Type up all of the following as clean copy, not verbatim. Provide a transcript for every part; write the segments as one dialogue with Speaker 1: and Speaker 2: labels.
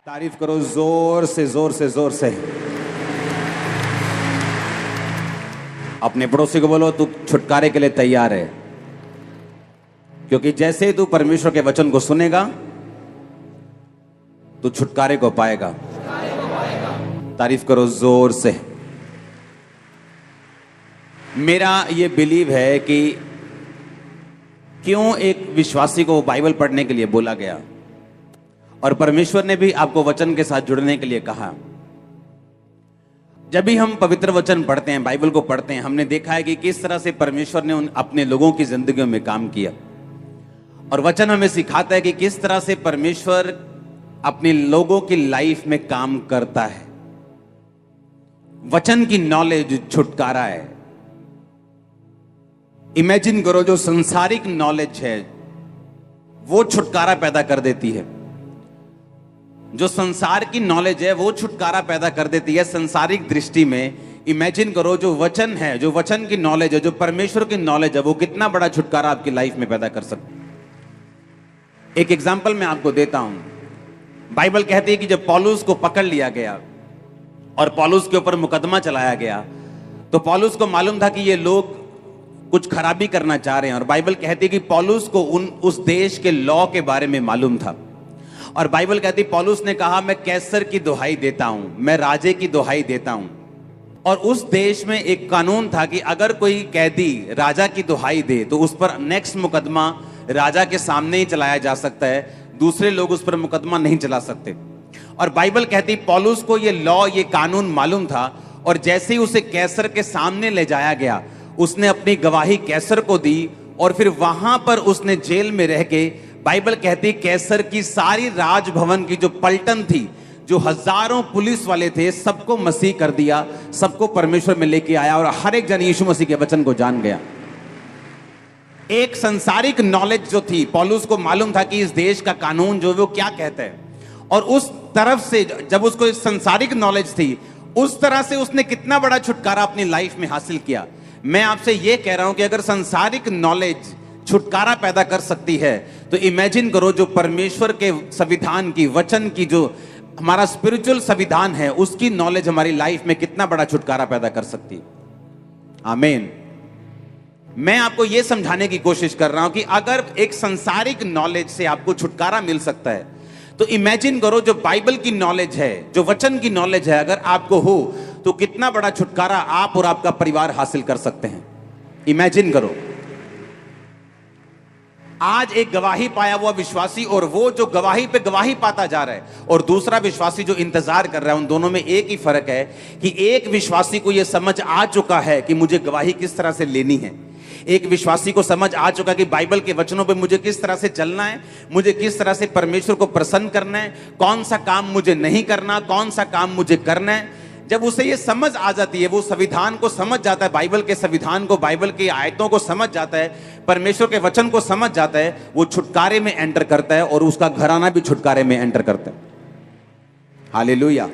Speaker 1: तारीफ करो जोर से जोर से जोर से। अपने पड़ोसी को बोलो तू छुटकारे के लिए तैयार है, क्योंकि जैसे ही तू परमेश्वर के वचन को सुनेगा तू छुटकारे को पाएगा। तारीफ करो जोर से। मेरा ये बिलीव है कि क्यों एक विश्वासी को बाइबल पढ़ने के लिए बोला गया और परमेश्वर ने भी आपको वचन के साथ जुड़ने के लिए कहा। जब भी हम पवित्र वचन पढ़ते हैं, बाइबल को पढ़ते हैं, हमने देखा है कि किस तरह से परमेश्वर ने अपने लोगों की जिंदगियों में काम किया। और वचन हमें सिखाता है कि किस तरह से परमेश्वर अपने लोगों की लाइफ में काम करता है। वचन की नॉलेज छुटकारा है। इमेजिन करो, जो संसारिक नॉलेज है वो छुटकारा पैदा कर देती है। जो संसार की नॉलेज है वो छुटकारा पैदा कर देती है संसारिक दृष्टि में। इमेजिन करो, जो वचन है, जो वचन की नॉलेज है, जो परमेश्वर की नॉलेज है, वो कितना बड़ा छुटकारा आपकी लाइफ में पैदा कर सकती है। एक एग्जांपल मैं आपको देता हूं। बाइबल कहती है कि जब पौलुस को पकड़ लिया गया और पौलुस के ऊपर मुकदमा चलाया गया, तो पौलुस को मालूम था कि ये लोग कुछ खराबी करना चाह रहे हैं। और बाइबल कहती है कि पौलुस को उस देश के लॉ के बारे में मालूम था। और बाइबल कहती है पौलुस ने कहा, मैं कैसर की दुहाई देता हूं, मैं राजे की दुहाई देता हूं। और उस देश में एक कानून था कि अगर कोई कैदी राजा की दुहाई दे तो उस पर नेक्स्ट मुकदमा राजा के सामने ही चलाया जा सकता है, दूसरे लोग उस पर मुकदमा नहीं चला सकते। और बाइबल कहती पौलुस को ये लॉ, ये कानून मालूम था। और जैसे ही उसे कैसर के सामने ले जाया गया, उसने अपनी गवाही कैसर को दी। और फिर वहां पर उसने जेल में रह के, बाइबल कहती कैसर की सारी राजभवन की जो पलटन थी, जो हजारों पुलिस वाले थे, सबको मसीह कर दिया, सबको परमेश्वर में लेके आया और हर एक जन यीशु मसीह के वचन को जान गया। एक संसारिक नॉलेज जो थी, पौलुस को मालूम था कि इस देश का कानून जो वो क्या कहता है। और उस तरफ से जब उसको संसारिक नॉलेज थी, उस तरह से उसने कितना बड़ा छुटकारा अपनी लाइफ में हासिल किया। मैं आपसे यह कह रहा हूं कि अगर संसारिक नॉलेज छुटकारा पैदा कर सकती है, तो इमेजिन करो जो परमेश्वर के संविधान की, वचन की, जो हमारा स्पिरिचुअल संविधान है, उसकी नॉलेज हमारी लाइफ में कितना बड़ा छुटकारा पैदा कर सकती है। आमीन। मैं आपको यह समझाने की कोशिश कर रहा हूं कि अगर एक संसारिक नॉलेज से आपको छुटकारा मिल सकता है, तो इमेजिन करो जो बाइबल की नॉलेज है, जो वचन की नॉलेज है, अगर आपको हो तो कितना बड़ा छुटकारा आप और आपका परिवार हासिल कर सकते हैं। इमेजिन करो, आज एक गवाही पाया हुआ विश्वासी और वो जो गवाही पे गवाही पाता जा रहा है, और दूसरा विश्वासी जो इंतजार कर रहा है, उन दोनों में एक ही फर्क है कि एक विश्वासी को यह समझ आ चुका है कि मुझे गवाही किस तरह से लेनी है। एक विश्वासी को समझ आ चुका है कि बाइबल के वचनों पे मुझे किस तरह से चलना है, मुझे किस तरह से परमेश्वर को प्रसन्न करना है, कौन सा काम मुझे नहीं करना, कौन सा काम मुझे करना है। जब उसे ये समझ आ जाती है, वो संविधान को समझ जाता है, बाइबल के संविधान को, बाइबल की आयतों को समझ जाता है, परमेश्वर के वचन को समझ जाता है, वो छुटकारे में एंटर करता है और उसका घराना भी छुटकारे में एंटर करता है। Hallelujah,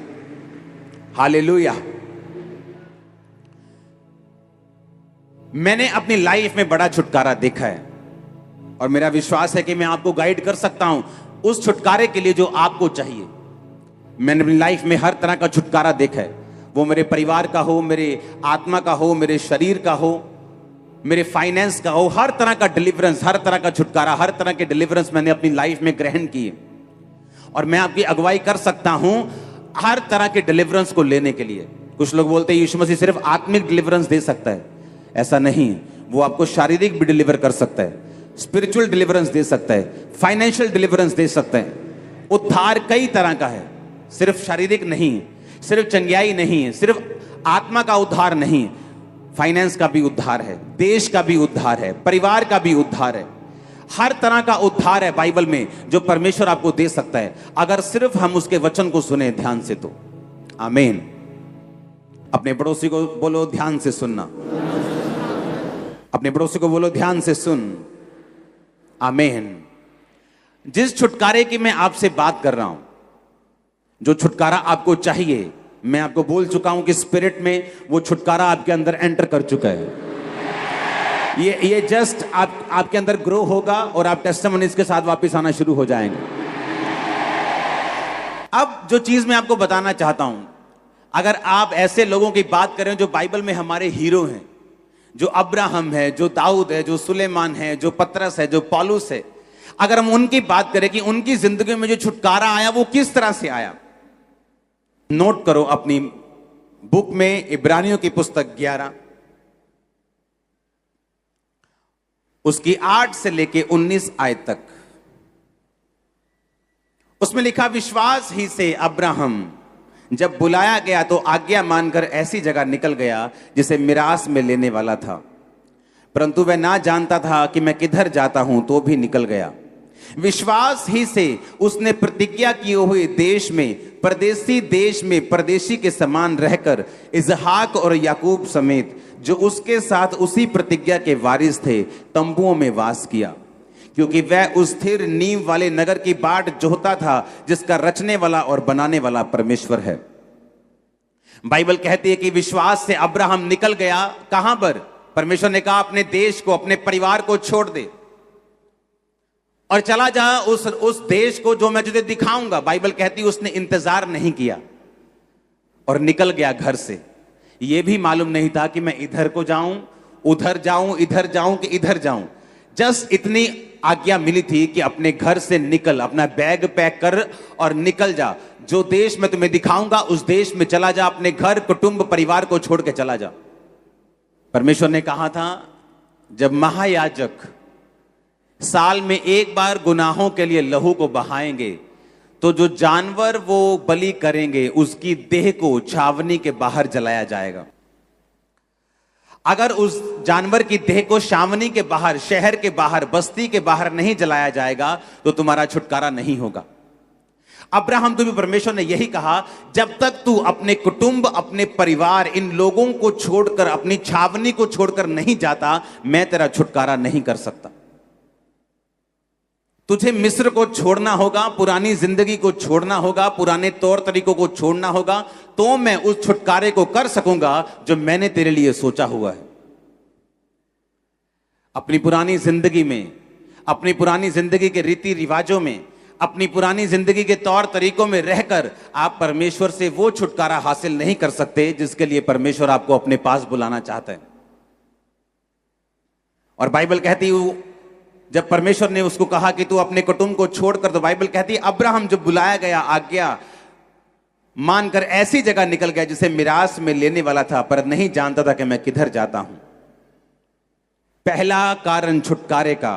Speaker 1: hallelujah. मैंने अपनी लाइफ में बड़ा छुटकारा देखा है और मेरा विश्वास है कि मैं आपको गाइड कर सकता हूं उस छुटकारे के लिए जो आपको चाहिए। मैंने अपनी लाइफ में हर तरह का छुटकारा देखा है, वो मेरे परिवार का हो, मेरे आत्मा का हो, मेरे शरीर का हो, मेरे फाइनेंस का हो, हर तरह का डिलीवरेंस, हर तरह का छुटकारा, हर तरह के डिलीवरेंस मैंने अपनी लाइफ में ग्रहण किए। और मैं आपकी अगुवाई कर सकता हूं हर तरह के डिलीवरेंस को लेने के लिए। कुछ लोग बोलते हैं यीशु मसीह सिर्फ आत्मिक डिलीवरेंस दे सकता है। ऐसा नहीं, वो आपको शारीरिक भी डिलीवर कर सकता है, स्पिरिचुअल डिलीवरेंस दे सकता है, फाइनेंशियल डिलीवरेंस दे सकता है। उद्धार कई तरह का है, सिर्फ शारीरिक नहीं, सिर्फ चंगियाई नहीं, सिर्फ आत्मा का उद्धार नहीं, फाइनेंस का भी उद्धार है, देश का भी उद्धार है, परिवार का भी उद्धार है। हर तरह का उद्धार है बाइबल में जो परमेश्वर आपको दे सकता है, अगर सिर्फ हम उसके वचन को सुने ध्यान से तो। आमीन। अपने पड़ोसी को बोलो ध्यान से सुनना। अपने पड़ोसी को बोलो ध्यान से सुन। आमीन। जिस छुटकारे की मैं आपसे बात कर रहा हूं, जो छुटकारा आपको चाहिए, मैं आपको बोल चुका हूं कि स्पिरिट में वो छुटकारा आपके अंदर एंटर कर चुका है। ये जस्ट आपके अंदर ग्रो होगा और आप टेस्टिमनीज के साथ वापस आना शुरू हो जाएंगे। अब जो चीज मैं आपको बताना चाहता हूं, अगर आप ऐसे लोगों की बात करें जो बाइबल में हमारे हीरो हैं, जो अब्राहम है, जो दाऊद है, जो सुलेमान है, जो पतरस है, जो पौलुस है, अगर हम उनकी बात करें कि उनकी जिंदगी में जो छुटकारा आया वो किस तरह से आया, नोट करो अपनी बुक में इब्रानियों की पुस्तक 11 उसकी 8 से लेके 19 आयत तक। उसमें लिखा, विश्वास ही से अब्राहम जब बुलाया गया तो आज्ञा मानकर ऐसी जगह निकल गया जिसे मिरास में लेने वाला था, परंतु वह ना जानता था कि मैं किधर जाता हूं, तो भी निकल गया। विश्वास ही से उसने प्रतिज्ञा किए हुए देश में, परदेसी देश में परदेशी के समान रहकर इसहाक और याकूब समेत जो उसके साथ उसी प्रतिज्ञा के वारिस थे तंबुओं में वास किया, क्योंकि वह उस स्थिर नींव वाले नगर की बाट जोहता था जिसका रचने वाला और बनाने वाला परमेश्वर है। बाइबल कहती है कि विश्वास से अब्राहम निकल गया। कहां पर? परमेश्वर ने कहा अपने देश को, अपने परिवार को छोड़ दे और चला जा उस देश को जो मैं तुझे दिखाऊंगा। बाइबल कहती है उसने इंतजार नहीं किया और निकल गया घर से। यह भी मालूम नहीं था कि मैं इधर को जाऊं, उधर जाऊं, इधर जाऊं कि इधर जाऊं। जस्ट इतनी आज्ञा मिली थी कि अपने घर से निकल, अपना बैग पैक कर और निकल जा। जो देश मैं तुम्हें दिखाऊंगा उस देश में चला जा, अपने घर, कुटुंब, परिवार को छोड़ के चला जा। परमेश्वर ने कहा था जब महायाजक साल में एक बार गुनाहों के लिए लहू को बहाएंगे तो जो जानवर वो बलि करेंगे उसकी देह को छावनी के बाहर जलाया जाएगा। अगर उस जानवर की देह को छावनी के बाहर, शहर के बाहर, बस्ती के बाहर नहीं जलाया जाएगा तो तुम्हारा छुटकारा नहीं होगा। अब्राहम को भी परमेश्वर ने यही कहा, जब तक तू अपने कुटुंब, अपने परिवार, इन लोगों को छोड़कर, अपनी छावनी को छोड़कर नहीं जाता, मैं तेरा छुटकारा नहीं कर सकता। तुझे मिस्र को छोड़ना होगा, पुरानी जिंदगी को छोड़ना होगा, पुराने तौर तरीकों को छोड़ना होगा, तो मैं उस छुटकारे को कर सकूंगा जो मैंने तेरे लिए सोचा हुआ है। अपनी पुरानी जिंदगी में, अपनी पुरानी जिंदगी के रीति रिवाजों में, अपनी पुरानी जिंदगी के तौर तरीकों में रहकर आप परमेश्वर से वो छुटकारा हासिल नहीं कर सकते जिसके लिए परमेश्वर आपको अपने पास बुलाना चाहता है। और बाइबल कहती है जब परमेश्वर ने उसको कहा कि तू अपने कुटुंब को छोड़कर, तो बाइबल कहती है अब्राहम जब बुलाया गया, आज्ञा मानकर ऐसी जगह निकल गया जिसे मिरास में लेने वाला था, पर नहीं जानता था कि मैं किधर जाता हूं। पहला कारण छुटकारे का,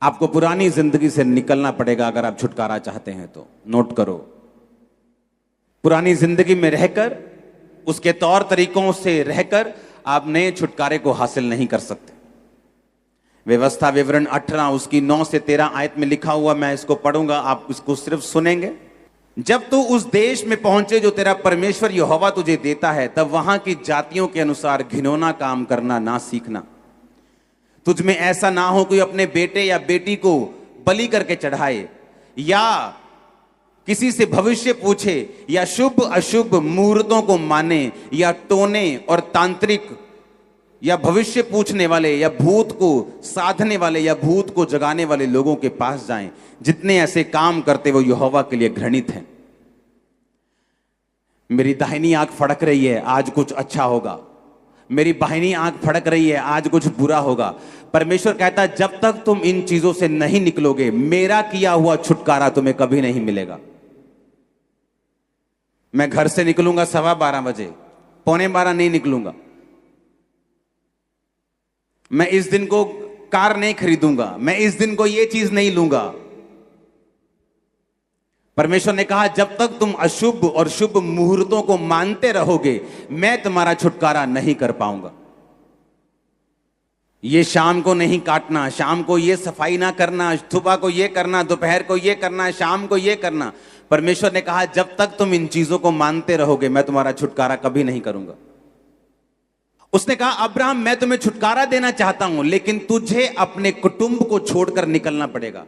Speaker 1: आपको पुरानी जिंदगी से निकलना पड़ेगा अगर आप छुटकारा चाहते हैं तो। नोट करो, पुरानी जिंदगी में रहकर, उसके तौर तरीकों से रहकर आप नए छुटकारे को हासिल नहीं कर सकते। व्यवस्था विवरण 18 उसकी 9 से 13 आयत में लिखा हुआ, मैं इसको पढ़ूंगा, आप इसको सिर्फ सुनेंगे। जब तू उस देश में पहुंचे जो तेरा परमेश्वर यहोवा तुझे देता है, तब वहां की जातियों के अनुसार घिनौना काम करना ना सीखना। तुझ में ऐसा ना हो कि अपने बेटे या बेटी को बलि करके चढ़ाए, या किसी से भविष्य पूछे, या शुभ अशुभ मुहूर्तों को माने, या टोने और तांत्रिक या भविष्य पूछने वाले, या भूत को साधने वाले, या भूत को जगाने वाले लोगों के पास जाएं। जितने ऐसे काम करते वो यहोवा के लिए घृणित हैं। मेरी दाहिनी आंख फड़क रही है, आज कुछ अच्छा होगा। मेरी बाहिनी आंख फड़क रही है, आज कुछ बुरा होगा। परमेश्वर कहता है जब तक तुम इन चीजों से नहीं निकलोगे, मेरा किया हुआ छुटकारा तुम्हें कभी नहीं मिलेगा। मैं घर से निकलूंगा 12:15 बजे, 11:45 नहीं निकलूंगा। मैं इस दिन को कार नहीं खरीदूंगा, मैं इस दिन को ये चीज नहीं लूंगा। परमेश्वर ने कहा जब तक तुम अशुभ और शुभ मुहूर्तों को मानते रहोगे, मैं तुम्हारा छुटकारा नहीं कर पाऊंगा। ये शाम को नहीं काटना, शाम को ये सफाई ना करना, सुबह को ये करना, दोपहर को ये करना, शाम को ये करना। परमेश्वर ने कहा जब तक तुम इन चीजों को मानते रहोगे, मैं तुम्हारा छुटकारा कभी नहीं करूंगा। उसने कहा अब्राहम मैं तुम्हें छुटकारा देना चाहता हूं, लेकिन तुझे अपने कुटुंब को छोड़कर निकलना पड़ेगा,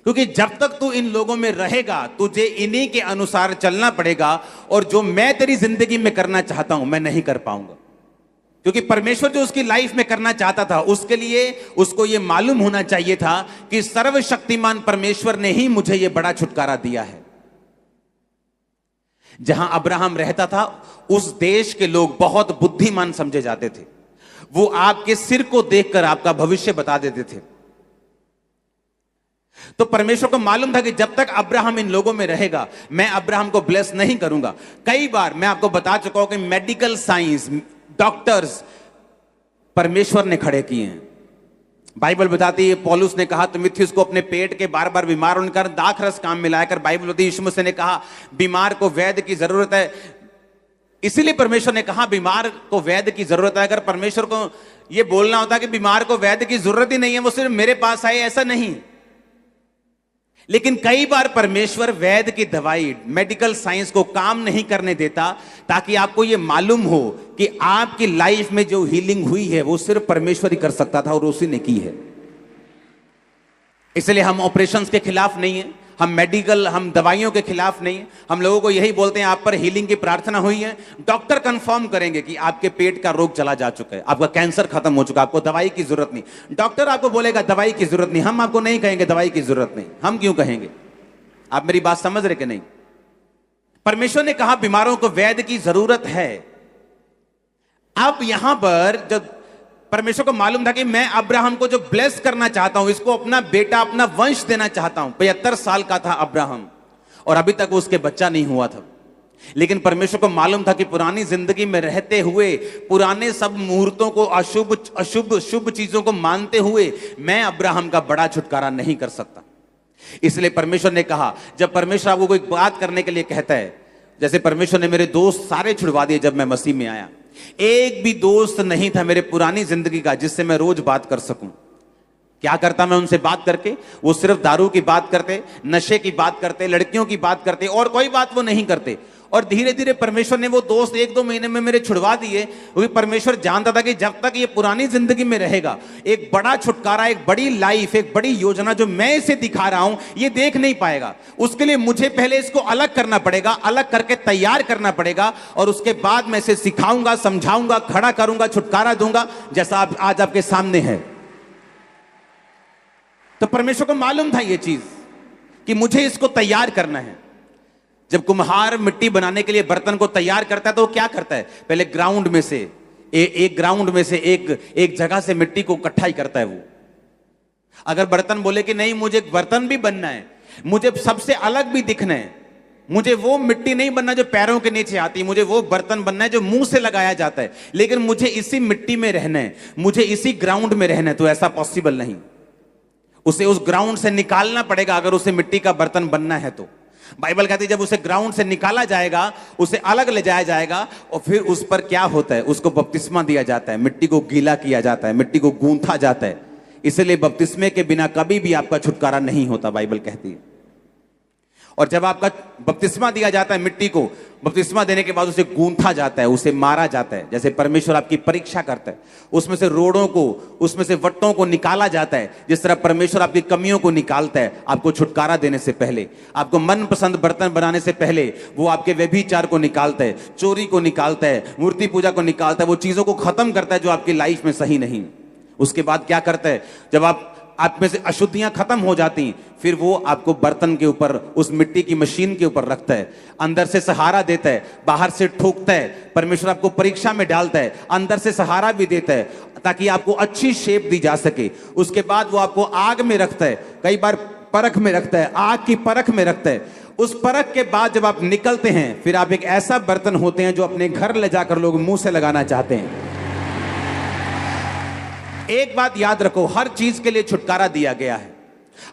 Speaker 1: क्योंकि जब तक तू इन लोगों में रहेगा तुझे इन्हीं के अनुसार चलना पड़ेगा, और जो मैं तेरी जिंदगी में करना चाहता हूं मैं नहीं कर पाऊंगा। क्योंकि परमेश्वर जो उसकी लाइफ में करना चाहता था, उसके लिए उसको यह मालूम होना चाहिए था कि सर्वशक्तिमान परमेश्वर ने ही मुझे यह बड़ा छुटकारा दिया है। जहां अब्राहम रहता था, उस देश के लोग बहुत बुद्धिमान समझे जाते थे। वो आपके सिर को देखकर आपका भविष्य बता देते थे। तो परमेश्वर को मालूम था कि जब तक अब्राहम इन लोगों में रहेगा, मैं अब्राहम को ब्लेस नहीं करूंगा। कई बार मैं आपको बता चुका हूं कि मेडिकल साइंस, डॉक्टर्स परमेश्वर ने खड़े किए हैं। बाइबल बताती है, पौलुस ने कहा तिमुथियुस को अपने पेट के बार बार बीमार होने का दाखरस काम मिलाकर, बाइबल बताती है यीशु मसीह ने कहा बीमार को वैद्य की जरूरत है। इसीलिए परमेश्वर ने कहा बीमार को वैद्य की जरूरत है। अगर परमेश्वर को यह बोलना होता कि बीमार को वैद्य की जरूरत ही नहीं है, वो सिर्फ मेरे पास आए, ऐसा नहीं। लेकिन कई बार परमेश्वर वैद्य की दवाई, मेडिकल साइंस को काम नहीं करने देता, ताकि आपको यह मालूम हो कि आपकी लाइफ में जो हीलिंग हुई है वो सिर्फ परमेश्वर ही कर सकता था और उसी ने की है। इसलिए हम ऑपरेशंस के खिलाफ नहीं है, हम दवाइयों के खिलाफ नहीं है। हम लोगों को यही बोलते हैं आप पर हीलिंग की प्रार्थना हुई है, डॉक्टर कंफर्म करेंगे कि आपके पेट का रोग चला जा चुका है, आपका कैंसर खत्म हो चुका है, आपको दवाई की जरूरत नहीं। डॉक्टर आपको बोलेगा दवाई की जरूरत नहीं, हम आपको नहीं कहेंगे दवाई की जरूरत नहीं। हम क्यों कहेंगे? आप मेरी बात समझ रहे कि नहीं? परमेश्वर ने कहा बीमारों को वैद्य की जरूरत है। अब यहां पर जब परमेश्वर को मालूम था कि मैं अब्राहम को जो ब्लेस करना चाहता हूं, इसको अपना बेटा, अपना वंश देना चाहता हूं। 75 साल का था अब्राहम और अभी तक उसके बच्चा नहीं हुआ था। लेकिन परमेश्वर को मालूम था कि पुरानी जिंदगी में रहते हुए, पुराने सब मुहूर्तों को, अशुभ अशुभ शुभ चीजों को मानते हुए मैं अब्राहम का बड़ा छुटकारा नहीं कर सकता। इसलिए परमेश्वर ने कहा, जब परमेश्वर आपको कोई बात करने के लिए कहता है, जैसे परमेश्वर ने मेरे दोस्त सारे छुड़वा दिए जब मैं मसीह में आया, एक भी दोस्त नहीं था मेरे पुरानी जिंदगी का जिससे मैं रोज बात कर सकूं। क्या करता मैं उनसे बात करके? वो सिर्फ दारू की बात करते, नशे की बात करते, लड़कियों की बात करते, और कोई बात वो नहीं करते। और धीरे धीरे परमेश्वर ने वो दोस्त 1-2 महीने में मेरे छुड़वा दिए, क्योंकि परमेश्वर जानता था कि जब तक ये पुरानी जिंदगी में रहेगा, एक बड़ा छुटकारा, एक बड़ी लाइफ, एक बड़ी योजना जो मैं इसे दिखा रहा हूं, ये देख नहीं पाएगा। उसके लिए मुझे पहले इसको अलग करना पड़ेगा, अलग करके तैयार करना पड़ेगा, और उसके बाद मैं इसे सिखाऊंगा, समझाऊंगा, खड़ा करूंगा, छुटकारा दूंगा, जैसा आप आज आपके सामने है। तो परमेश्वर को मालूम था ये चीज कि मुझे इसको तैयार करना है। जब कुम्हार मिट्टी बनाने के लिए बर्तन को तैयार करता है तो वो क्या करता है? पहले ग्राउंड में से एक ग्राउंड में से एक जगह से मिट्टी को इकट्ठा ही करता है वो। अगर बर्तन बोले कि नहीं मुझे बर्तन भी बनना है, मुझे सबसे अलग भी दिखना है, मुझे वो मिट्टी नहीं बनना जो पैरों के नीचे आती है, मुझे वो बर्तन बनना है जो मुंह से लगाया जाता है, लेकिन मुझे इसी मिट्टी में रहना है, मुझे इसी ग्राउंड में रहना है, तो ऐसा पॉसिबल नहीं। उसे उस ग्राउंड से निकालना पड़ेगा अगर उसे मिट्टी का बर्तन बनना है तो। बाइबल कहती है जब उसे ग्राउंड से निकाला जाएगा, उसे अलग ले जाया जाएगा, और फिर उस पर क्या होता है? उसको बपतिस्मा दिया जाता है, मिट्टी को गीला किया जाता है, मिट्टी को गूंथा जाता है। इसलिए बपतिस्मे के बिना कभी भी आपका छुटकारा नहीं होता, बाइबल कहती है। और जब आपका बपतिस्मा दिया जाता है, मिट्टी को बपतिस्मा देने के बाद उसे गूंथा जाता है, उसे मारा जाता है, जैसे परमेश्वर आपकी परीक्षा करता है, उसमें से रोड़ों को, उसमें से वट्टों को निकाला जाता है, जिस तरह परमेश्वर आपकी कमियों को निकालता है। आपको छुटकारा देने से पहले, आपको मनपसंद बर्तन बनाने से पहले, वो आपके व्यभिचार को निकालता है, चोरी को निकालता है, मूर्ति पूजा को निकालता है, वो चीजों को खत्म करता है जो आपकी लाइफ में सही नहीं। उसके बाद क्या करता है? जब आप में से अशुद्धियां खत्म हो जाती, फिर वो आपको बर्तन के ऊपर, उस मिट्टी की मशीन के ऊपर रखता है, अंदर से सहारा देता है, बाहर से ठोकता है। परमेश्वर आपको परीक्षा में डालता है, अंदर से सहारा भी देता है ताकि आपको अच्छी शेप दी जा सके। उसके बाद वो आपको आग में रखता है, कई बार परख में रखता है, आग की परख में रखता है। उस परख के बाद जब आप निकलते हैं, फिर आप एक ऐसा बर्तन होते हैं जो अपने घर ले जाकर लोग मुंह से लगाना चाहते हैं। एक बात याद रखो, हर चीज के लिए छुटकारा दिया गया है,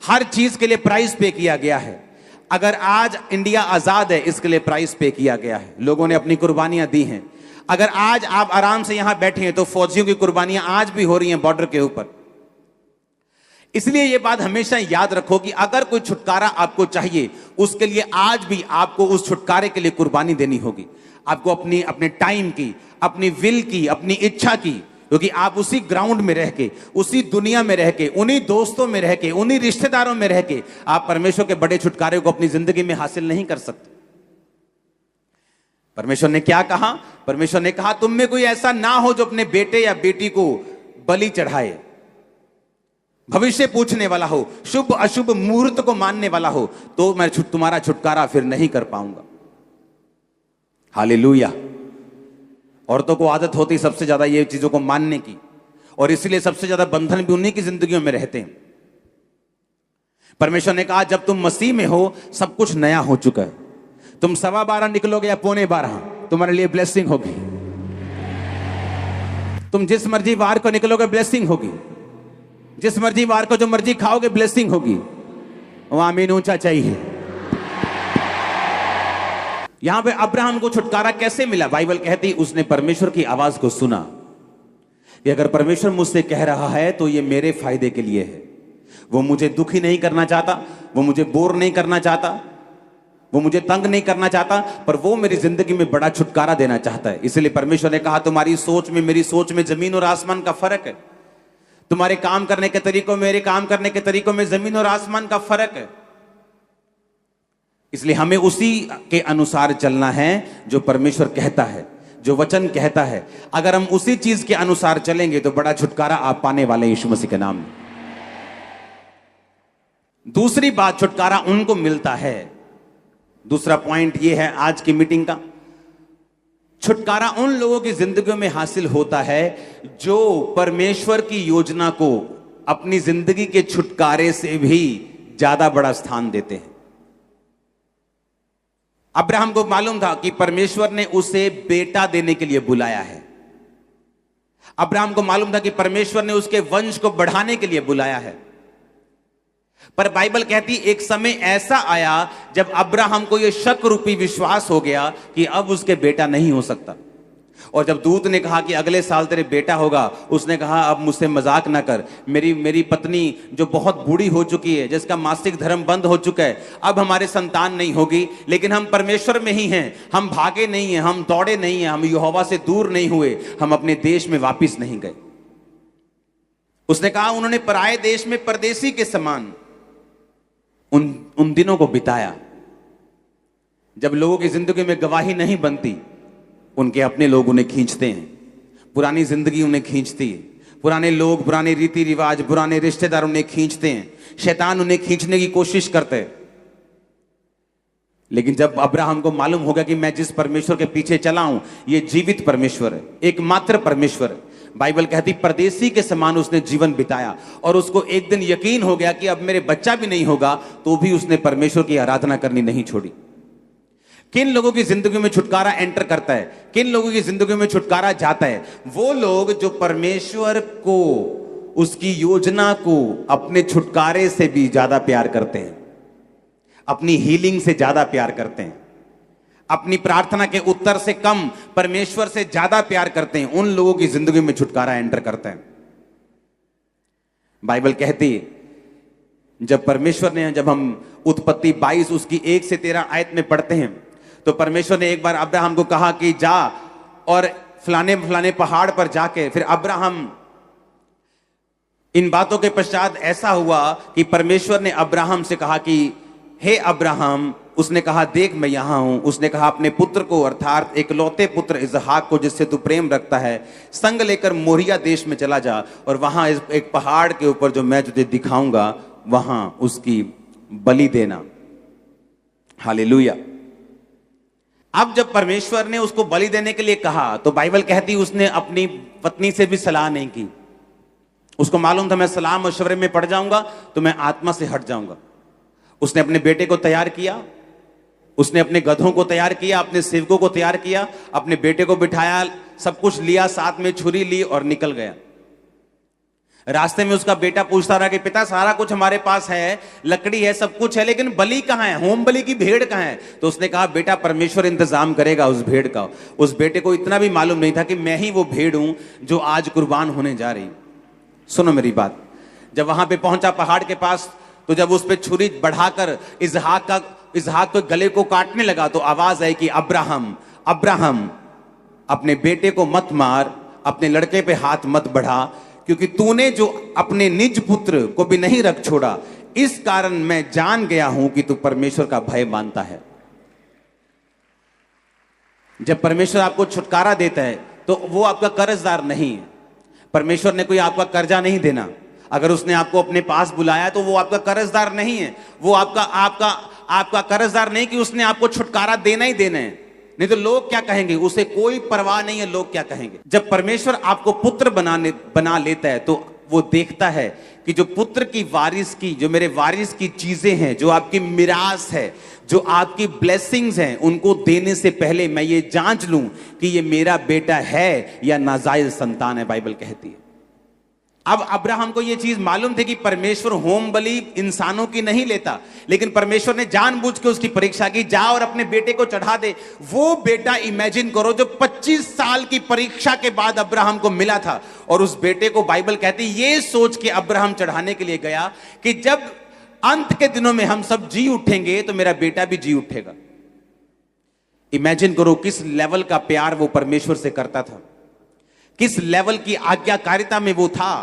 Speaker 1: हर चीज के लिए प्राइस पे किया गया है। अगर आज इंडिया आजाद है, इसके लिए प्राइस पे किया गया है, लोगों ने अपनी कुर्बानियां दी हैं। अगर आज आप आराम से यहां बैठे हैं तो फौजियों की कुर्बानियां आज भी हो रही हैं बॉर्डर के ऊपर। इसलिए यह बात हमेशा याद रखो कि अगर कोई छुटकारा आपको चाहिए, उसके लिए आज भी आपको उस छुटकारे के लिए कुर्बानी देनी होगी। आपको अपने टाइम की, अपनी विल की, अपनी इच्छा की, क्योंकि आप उसी ग्राउंड में रह के, उसी दुनिया में रह के, उन्हीं दोस्तों में रह के, उन्हीं रिश्तेदारों में रह के आप परमेश्वर के बड़े छुटकारे को अपनी जिंदगी में हासिल नहीं कर सकते। परमेश्वर ने क्या कहा? परमेश्वर ने कहा तुम में कोई ऐसा ना हो जो अपने बेटे या बेटी को बलि चढ़ाए, भविष्य पूछने वाला हो, शुभ अशुभ मुहूर्त को मानने वाला हो, तो मैं तुम्हारा छुटकारा फिर नहीं कर पाऊंगा। हालेलुया। औरतों को आदत होती सबसे ज्यादा ये चीजों को मानने की, और इसलिए सबसे ज्यादा बंधन भी उन्हीं की जिंदगियों में रहते हैं। परमेश्वर ने कहा जब तुम मसीह में हो सब कुछ नया हो चुका है। तुम 12:15 निकलोगे या 11:45, तुम्हारे लिए ब्लेसिंग होगी। तुम जिस मर्जी वार को निकलोगे ब्लेसिंग होगी, जिस मर्जी वार को जो मर्जी खाओगे ब्लेसिंग होगी। आमीन ऊंचा चाहिए। यहां पे अब्राहम को छुटकारा कैसे मिला? बाइबल कहती उसने परमेश्वर की आवाज को सुना कि अगर परमेश्वर मुझसे कह रहा है तो ये मेरे फायदे के लिए है। वो मुझे दुखी नहीं करना चाहता, वो मुझे बोर नहीं करना चाहता, वो मुझे तंग नहीं करना चाहता, पर वो मेरी जिंदगी में बड़ा छुटकारा देना चाहता है। इसलिए परमेश्वर ने कहा तुम्हारी सोच में मेरी सोच में जमीन और आसमान का फर्क है, तुम्हारे काम करने के तरीकों में मेरे काम करने के तरीकों में जमीन और आसमान का फर्क है। इसलिए हमें उसी के अनुसार चलना है जो परमेश्वर कहता है, जो वचन कहता है। अगर हम उसी चीज के अनुसार चलेंगे तो बड़ा छुटकारा आप पाने वाले यीशु मसीह के नाम में। दूसरी बात, छुटकारा उनको मिलता है। दूसरा पॉइंट यह है आज की मीटिंग का, छुटकारा उन लोगों की जिंदगियों में हासिल होता है जो परमेश्वर की योजना को अपनी जिंदगी के छुटकारे से भी ज्यादा बड़ा स्थान देते हैं। अब्राहम को मालूम था कि परमेश्वर ने उसे बेटा देने के लिए बुलाया है। अब्राहम को मालूम था कि परमेश्वर ने उसके वंश को बढ़ाने के लिए बुलाया है। पर बाइबल कहती एक समय ऐसा आया जब अब्राहम को यह शक रूपी विश्वास हो गया कि अब उसके बेटा नहीं हो सकता। और जब दूत ने कहा कि अगले साल तेरे बेटा होगा, उसने कहा अब मुझसे मजाक ना कर, मेरी पत्नी जो बहुत बूढ़ी हो चुकी है, जिसका मासिक धर्म बंद हो चुका है, अब हमारे संतान नहीं होगी। लेकिन हम परमेश्वर में ही हैं, हम भागे नहीं हैं, हम दौड़े नहीं हैं, हम यहोवा से दूर नहीं हुए, हम अपने देश में वापिस नहीं गए। उसने कहा उन्होंने पराये देश में परदेसी के समान उन दिनों को बिताया जब लोगों की जिंदगी में गवाही नहीं बनती। उनके अपने लोग उन्हें खींचते हैं, पुरानी जिंदगी उन्हें खींचती है, पुराने लोग, पुराने रीति रिवाज, पुराने रिश्तेदार उन्हें खींचते हैं, शैतान उन्हें खींचने की कोशिश करते हैं। लेकिन जब अब्राहम को मालूम हो गया कि मैं जिस परमेश्वर के पीछे चला हूं ये जीवित परमेश्वर है, एकमात्र परमेश्वर है, बाइबल कहती परदेसी के समान उसने जीवन बिताया। और उसको एक दिन यकीन हो गया कि अब मेरे बच्चा भी नहीं होगा, तो भी उसने परमेश्वर की आराधना करनी नहीं छोड़ी। किन लोगों की जिंदगी में छुटकारा एंटर करता है, किन लोगों की जिंदगी में छुटकारा जाता है? वो लोग जो परमेश्वर को, उसकी योजना को अपने छुटकारे से भी ज्यादा प्यार करते हैं, अपनी हीलिंग से ज्यादा प्यार करते हैं, अपनी प्रार्थना के उत्तर से कम परमेश्वर से ज्यादा प्यार करते हैं। उन लोगों की जिंदगी में छुटकारा एंटर करते हैं। बाइबल कहती जब परमेश्वर ने, जब हम उत्पत्ति 22 उसकी 1 से 13 आयत में पढ़ते हैं, तो परमेश्वर ने एक बार अब्राहम को कहा कि जा और फलाने फलाने पहाड़ पर जाके, फिर अब्राहम, इन बातों के पश्चात ऐसा हुआ कि परमेश्वर ने अब्राहम से कहा कि हे अब्राहम, उसने कहा देख मैं यहां हूं। उसने कहा अपने पुत्र को, अर्थात एकलौते पुत्र इसहाक को जिससे तू प्रेम रखता है, संग लेकर मोरिया देश में चला जा और वहां एक पहाड़ के ऊपर जो मैं तुझे दिखाऊंगा वहां उसकी बलि देना। हालेलुया। अब जब परमेश्वर ने उसको बलि देने के लिए कहा तो बाइबल कहती उसने अपनी पत्नी से भी सलाह नहीं की। उसको मालूम था मैं सलाह मशवरे में पड़ जाऊंगा तो मैं आत्मा से हट जाऊंगा। उसने अपने बेटे को तैयार किया, उसने अपने गधों को तैयार किया, अपने सेवकों को तैयार किया, अपने बेटे को बिठाया, सब कुछ लिया, साथ में छुरी ली और निकल गया। रास्ते में उसका बेटा पूछता रहा कि पिता सारा कुछ हमारे पास है, लकड़ी है, सब कुछ है, लेकिन बलि कहां है, होम बलि की भेड़ कहां है? तो उसने कहा बेटा परमेश्वर इंतजाम करेगा उस भेड़ का। उस बेटे को इतना भी मालूम नहीं था कि मैं ही वो भेड़ हूं जो आज कुर्बान होने जा रही। सुनो मेरी बात, जब वहां पे पहुंचा पहाड़ के पास, तो जब उस पे छुरी बढ़ाकर इसहाक के गले को काटने लगा तो आवाज आई कि अब्राहम अब्राहम, अपने बेटे को मत मार, अपने लड़के पे हाथ मत बढ़ा, क्योंकि तूने जो अपने निज पुत्र को भी नहीं रख छोड़ा, इस कारण मैं जान गया हूं कि तू परमेश्वर का भय मानता है। जब परमेश्वर आपको छुटकारा देता है तो वो आपका कर्जदार नहीं है। परमेश्वर ने कोई आपका कर्जा नहीं देना। अगर उसने आपको अपने पास बुलाया तो वो आपका कर्जदार नहीं है। वो आपका कर्जदार नहीं कि उसने आपको छुटकारा देना ही देना है। नहीं तो लोग क्या कहेंगे, उसे कोई परवाह नहीं है लोग क्या कहेंगे। जब परमेश्वर आपको पुत्र बना लेता है तो वो देखता है कि जो पुत्र की वारिस की, जो मेरे वारिस की चीजें हैं, जो आपकी मिरास है, जो आपकी ब्लेसिंग्स हैं, उनको देने से पहले मैं ये जांच लूं कि ये मेरा बेटा है या नाजायज संतान है, बाइबल कहती है। अब अब्राहम को यह चीज मालूम थी कि परमेश्वर होम बलि इंसानों की नहीं लेता, लेकिन परमेश्वर ने जानबूझ के उसकी परीक्षा की, जा और अपने बेटे को चढ़ा दे। वो बेटा इमेजिन करो जो 25 साल की परीक्षा के बाद अब्राहम को मिला था, और उस बेटे को बाइबल कहती ये सोच के अब्राहम चढ़ाने के लिए गया कि जब अंत के दिनों में हम सब जी उठेंगे तो मेरा बेटा भी जी उठेगा। इमेजिन करो किस लेवल का प्यार वो परमेश्वर से करता था, किस लेवल की आज्ञाकारिता में वो था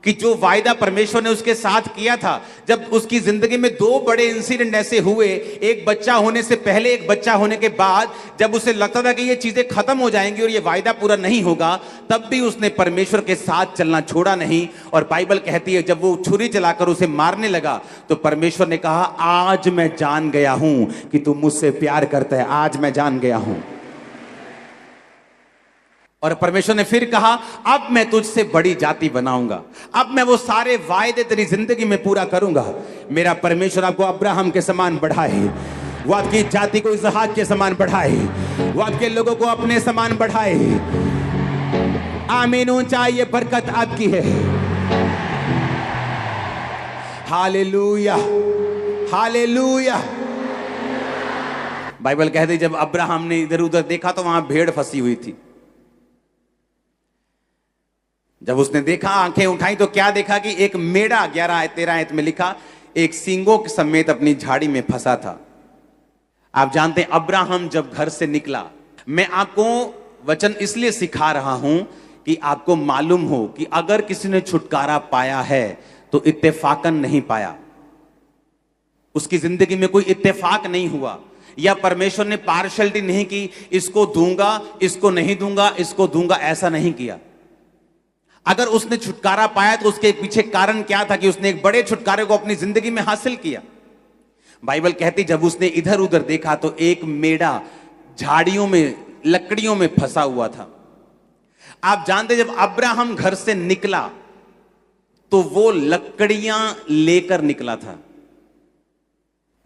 Speaker 1: कि जो वायदा परमेश्वर ने उसके साथ किया था। जब उसकी जिंदगी में दो बड़े इंसिडेंट ऐसे हुए, एक बच्चा होने से पहले, एक बच्चा होने के बाद, जब उसे लगता था कि ये चीजें खत्म हो जाएंगी और ये वायदा पूरा नहीं होगा, तब भी उसने परमेश्वर के साथ चलना छोड़ा नहीं। और बाइबल कहती है जब वो छुरी चलाकर उसे मारने लगा तो परमेश्वर ने कहा आज मैं जान गया हूं कि तू मुझसे प्यार करता है, आज मैं जान गया हूं। और परमेश्वर ने फिर कहा अब मैं तुझसे बड़ी जाति बनाऊंगा, अब मैं वो सारे वायदे तेरी जिंदगी में पूरा करूंगा। मेरा परमेश्वर आपको अब्राहम के समान बढ़ाए, वो आपकी जाति को इसहाक के समान बढ़ाए, वो आपके लोगों को अपने समान बढ़ाए। आमीन। ऊंचाई ये बरकत आपकी है। Hallelujah, hallelujah. बाइबल कहती है जब अब्राहम ने इधर उधर देखा तो वहां भेड़ फंसी हुई थी। जब उसने देखा, आंखें उठाई तो क्या देखा कि एक मेढ़ा, 11-13 आयत में लिखा, एक सींगों के समेत अपनी झाड़ी में फंसा था। आप जानते हैं अब्राहम जब घर से निकला, मैं आपको वचन इसलिए सिखा रहा हूं कि आपको मालूम हो कि अगर किसी ने छुटकारा पाया है तो इत्तेफाकन नहीं पाया। उसकी जिंदगी में कोई इत्तेफाक नहीं हुआ, या परमेश्वर ने पार्शलिटी नहीं की, इसको दूंगा, इसको नहीं दूंगा, इसको दूंगा, ऐसा नहीं किया। अगर उसने छुटकारा पाया तो उसके पीछे कारण क्या था कि उसने एक बड़े छुटकारे को अपनी जिंदगी में हासिल किया। बाइबल कहती जब उसने इधर उधर देखा तो एक मेढ़ा झाड़ियों में, लकड़ियों में फंसा हुआ था। आप जानते जब अब्राहम घर से निकला तो वो लकड़ियां लेकर निकला था।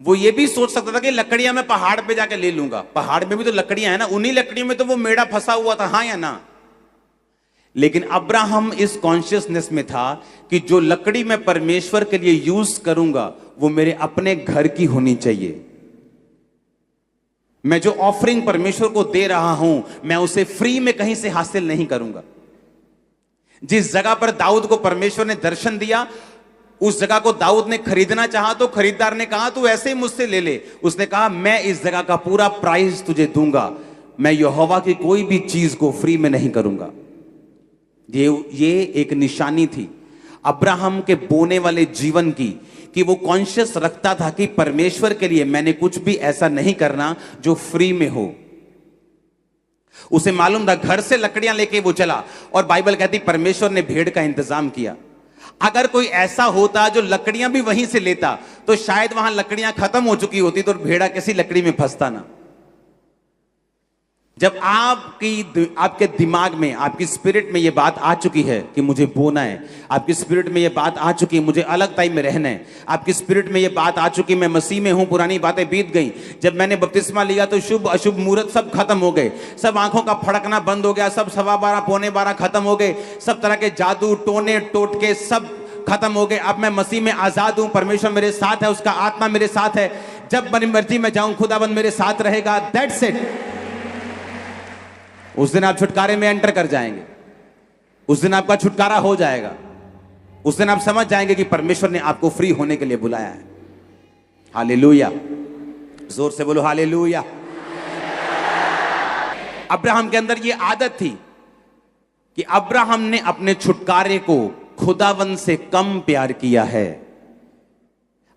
Speaker 1: वो ये भी सोच सकता था कि लकड़ियां मैं पहाड़ पे जाके ले लूंगा, पहाड़ में भी तो लकड़ियां हैं ना, उन्हीं लकड़ियों में तो वो मेढ़ा फंसा हुआ था, हाँ या ना। लेकिन अब्राहम इस कॉन्शियसनेस में था कि जो लकड़ी मैं परमेश्वर के लिए यूज करूंगा वो मेरे अपने घर की होनी चाहिए। मैं जो ऑफरिंग परमेश्वर को दे रहा हूं मैं उसे फ्री में कहीं से हासिल नहीं करूंगा। जिस जगह पर दाऊद को परमेश्वर ने दर्शन दिया, उस जगह को दाऊद ने खरीदना चाहा तो खरीदार ने कहा तू ऐसे ही मुझसे ले ले। उसने कहा मैं इस जगह का पूरा प्राइस तुझे दूंगा, मैं यहोवा की कोई भी चीज को फ्री में नहीं करूंगा। ये एक निशानी थी अब्राहम के बोने वाले जीवन की, कि वो कॉन्शियस रखता था कि परमेश्वर के लिए मैंने कुछ भी ऐसा नहीं करना जो फ्री में हो। उसे मालूम था, घर से लकड़ियां लेके वो चला और बाइबल कहती परमेश्वर ने भेड़ का इंतजाम किया। अगर कोई ऐसा होता जो लकड़ियां भी वहीं से लेता तो शायद वहां लकड़ियां खत्म हो चुकी होती तो भेड़ा किसी लकड़ी में फंसता ना। जब आपके दिमाग में, आपकी स्पिरिट में यह बात आ चुकी है कि मुझे बोना है, आपकी स्पिरिट में यह बात आ चुकी है मुझे अलग टाइम में रहना है, आपकी स्पिरिट में यह बात आ चुकी मैं मसीह में हूं, पुरानी बातें बीत गई। जब मैंने बपतिस्मा लिया तो शुभ अशुभ मुहूर्त सब खत्म हो गए, सब आंखों का फड़कना बंद हो गया, सब 12:15 12:45 खत्म हो गए, सब तरह के जादू टोने टोटके सब खत्म हो गए। अब मैं मसीह में आजाद हूं, परमेश्वर मेरे साथ है, उसका आत्मा मेरे साथ है, जब मेरी मर्जी में जाऊं खुदाबंद मेरे साथ रहेगा। That's it. उस दिन आप छुटकारे में एंटर कर जाएंगे, उस दिन आपका छुटकारा हो जाएगा, उस दिन आप समझ जाएंगे कि परमेश्वर ने आपको फ्री होने के लिए बुलाया है। हालेलुया, जोर से बोलो हालेलुया। अब्राहम के अंदर यह आदत थी कि अब्राहम ने अपने छुटकारे को खुदावन से कम प्यार किया है।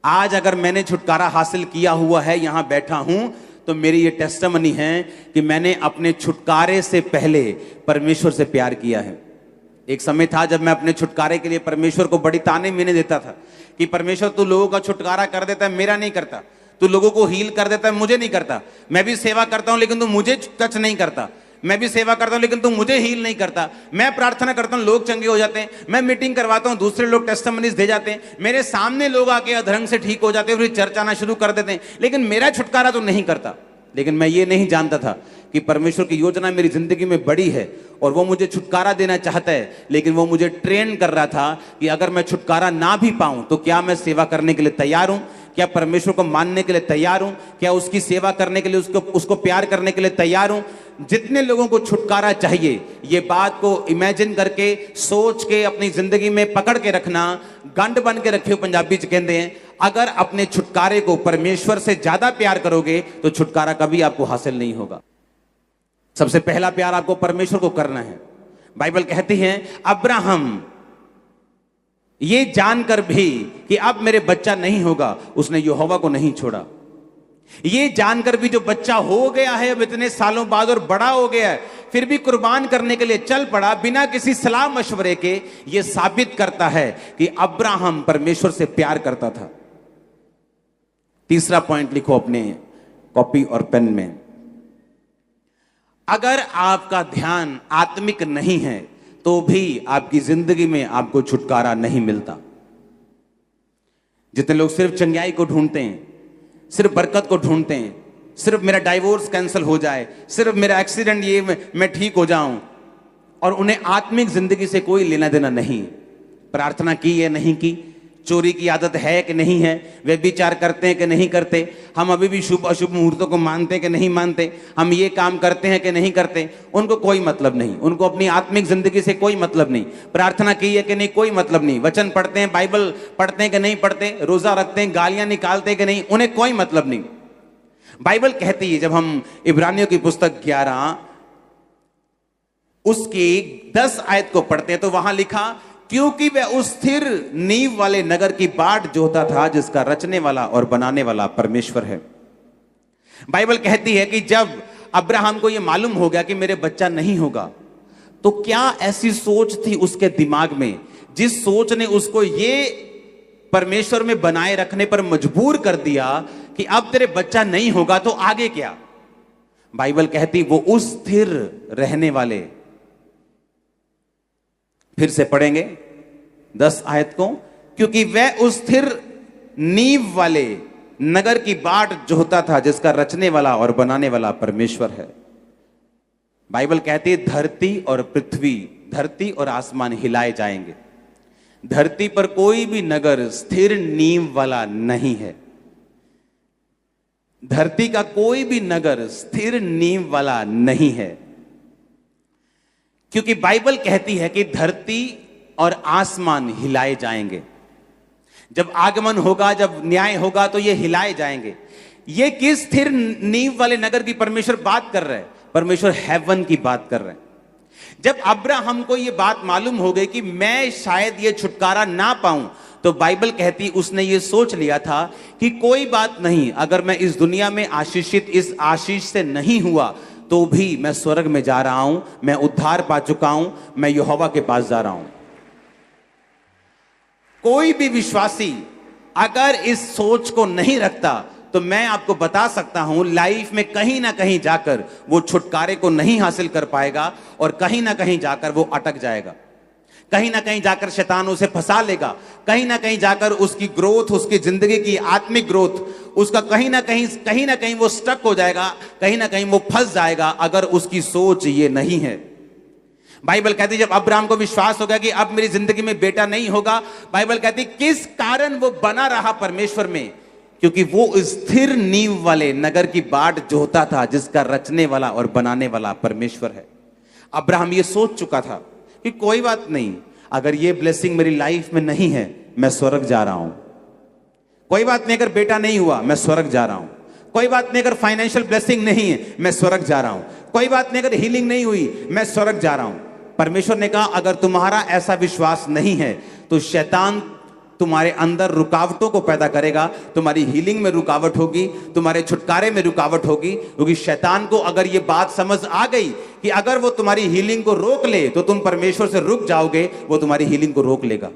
Speaker 1: आज अगर मैंने छुटकारा हासिल किया हुआ है, यहां बैठा हूं, तो मेरी ये टेस्टिमनी है कि मैंने अपने छुटकारे से पहले परमेश्वर से प्यार किया है। एक समय था जब मैं अपने छुटकारे के लिए परमेश्वर को बड़ी ताने मीने देता था कि परमेश्वर तू लोगों का छुटकारा कर देता है, मेरा नहीं करता। तू लोगों को हील कर देता है, मुझे नहीं करता। मैं भी सेवा करता हूं लेकिन तू मुझे टच नहीं करता। मैं भी सेवा करता हूं लेकिन तू मुझे हील नहीं करता। मैं प्रार्थना करता हूं, लोग चंगे हो जाते हैं। मैं मीटिंग करवाता हूं, दूसरे लोग टेस्टिमनीज दे जाते हैं। मेरे सामने लोग आके अधरंग से ठीक हो जाते हैं, फिर चर्च आना शुरू कर देते हैं, लेकिन मेरा छुटकारा तो नहीं करता। लेकिन मैं ये नहीं जानता था कि परमेश्वर की योजना मेरी जिंदगी में बड़ी है और वो मुझे छुटकारा देना चाहता है, लेकिन वो मुझे ट्रेन कर रहा था कि अगर मैं छुटकारा ना भी पाऊं तो क्या मैं सेवा करने के लिए तैयार हूं, क्या परमेश्वर को मानने के लिए तैयार हूं, क्या उसकी सेवा करने के लिए उसको प्यार करने के लिए तैयार हूं। जितने लोगों को छुटकारा चाहिए, ये बात को इमेजिन करके, सोच के अपनी जिंदगी में पकड़ के रखना, गंढ बन के रखियो पंजाबी च कहते हैं। अगर अपने छुटकारे को परमेश्वर से ज्यादा प्यार करोगे तो छुटकारा कभी आपको हासिल नहीं होगा। सबसे पहला प्यार आपको परमेश्वर को करना है। बाइबल कहती है अब्राहम ये जानकर भी कि अब मेरे बच्चा नहीं होगा, उसने यहोवा को नहीं छोड़ा। ये जानकर भी जो बच्चा हो गया है अब इतने सालों बाद और बड़ा हो गया है, फिर भी कुर्बान करने के लिए चल पड़ा बिना किसी सलाह मशवरे के। यह साबित करता है कि अब्राहम परमेश्वर से प्यार करता था। तीसरा पॉइंट लिखो अपने कॉपी और पेन में। अगर आपका ध्यान आत्मिक नहीं है तो भी आपकी जिंदगी में आपको छुटकारा नहीं मिलता। जितने लोग सिर्फ चंगाई को ढूंढते हैं, सिर्फ बरकत को ढूंढते हैं, सिर्फ मेरा डाइवोर्स कैंसिल हो जाए, सिर्फ मेरा एक्सीडेंट ये मैं ठीक हो जाऊं, और उन्हें आत्मिक जिंदगी से कोई लेना देना नहीं। प्रार्थना की या नहीं की, चोरी की आदत है कि नहीं है, व्यभिचार करते हैं कि नहीं करते, हम अभी भी शुभ अशुभ मुहूर्तों को मानते हैं कि नहीं मानते, हम ये काम करते हैं कि नहीं करते, उनको कोई मतलब नहीं। उनको अपनी आत्मिक जिंदगी से कोई मतलब नहीं। प्रार्थना की है कि नहीं, कोई मतलब नहीं। वचन पढ़ते हैं, बाइबल पढ़ते हैं कि नहीं पढ़ते, रोजा रखते हैं, गालियां निकालते हैं कि नहीं, उन्हें कोई मतलब नहीं। बाइबल कहती है, जब हम इब्रानियों की पुस्तक 11 उसकी 10 आयत को पढ़ते हैं तो वहां लिखा, क्योंकि वह उस स्थिर नींव वाले नगर की बाट जोता था जिसका रचने वाला और बनाने वाला परमेश्वर है। बाइबल कहती है कि जब अब्राहम को यह मालूम हो गया कि मेरे बच्चा नहीं होगा, तो क्या ऐसी सोच थी उसके दिमाग में जिस सोच ने उसको ये परमेश्वर में बनाए रखने पर मजबूर कर दिया कि अब तेरे बच्चा नहीं होगा तो आगे क्या। बाइबल कहती वो उस स्थिर रहने वाले, फिर से पढ़ेंगे 10 आयत को, क्योंकि वह उस स्थिर नींव वाले नगर की बाट जोता था जिसका रचने वाला और बनाने वाला परमेश्वर है। बाइबल कहती है धरती और पृथ्वी, धरती और आसमान हिलाए जाएंगे। धरती पर कोई भी नगर स्थिर नींव वाला नहीं है। धरती का कोई भी नगर स्थिर नींव वाला नहीं है, क्योंकि बाइबल कहती है कि धरती और आसमान हिलाए जाएंगे। जब आगमन होगा, जब न्याय होगा तो ये हिलाए जाएंगे। ये किस स्थिर नींव वाले नगर की परमेश्वर बात कर रहे हैं? परमेश्वर हेवन की बात कर रहे हैं। जब अब्राहम को ये बात मालूम हो गई कि मैं शायद ये छुटकारा ना पाऊं, तो बाइबल कहती उसने ये सोच लिया था कि कोई बात नहीं, अगर मैं इस दुनिया में आशीषित इस आशीष से नहीं हुआ तो भी मैं स्वर्ग में जा रहा हूं, मैं उद्धार पा चुका हूं, मैं यहोवा के पास जा रहा हूं। कोई भी विश्वासी अगर इस सोच को नहीं रखता तो मैं आपको बता सकता हूं लाइफ में कहीं ना कहीं जाकर वो छुटकारे को नहीं हासिल कर पाएगा और कहीं ना कहीं जाकर वो अटक जाएगा। कहीं ना कहीं जाकर शैतान उसे फंसा लेगा, कहीं ना कहीं जाकर उसकी ग्रोथ, उसकी जिंदगी की आत्मिक ग्रोथ, उसका कहीं ना कहीं वो स्टक हो जाएगा, कहीं ना कहीं वो फंस जाएगा अगर उसकी सोच ये नहीं है। बाइबल कहती जब अब्राहम को विश्वास हो गया कि अब मेरी जिंदगी में बेटा नहीं होगा, बाइबल कहती किस कारण वो बना रहा परमेश्वर में, क्योंकि वो स्थिर नींव वाले नगर की बाट जोता था जिसका रचने वाला और बनाने वाला परमेश्वर है। अब्राहम ये सोच चुका था कि कोई बात नहीं, अगर ये ब्लेसिंग मेरी लाइफ में नहीं है मैं स्वर्ग जा रहा हूं। कोई बात नहीं, अगर बेटा नहीं हुआ मैं स्वर्ग जा रहा हूं। कोई बात नहीं, अगर फाइनेंशियल ब्लेसिंग नहीं है मैं स्वर्ग जा रहा हूं। कोई बात नहीं, अगर हीलिंग नहीं हुई मैं स्वर्ग जा रहा हूं। परमेश्वर ने कहा अगर तुम्हारा ऐसा विश्वास नहीं है तो शैतान तुम्हारे अंदर रुकावटों को पैदा करेगा, तुम्हारी हीलिंग में रुकावट होगी, तुम्हारे छुटकारे में रुकावट होगी। क्योंकि शैतान को अगर ये बात समझ आ गई कि अगर वो तुम्हारी हीलिंग को रोक ले तो तुम परमेश्वर से रुक जाओगे, वो तुम्हारी हीलिंग को रोक लेगा।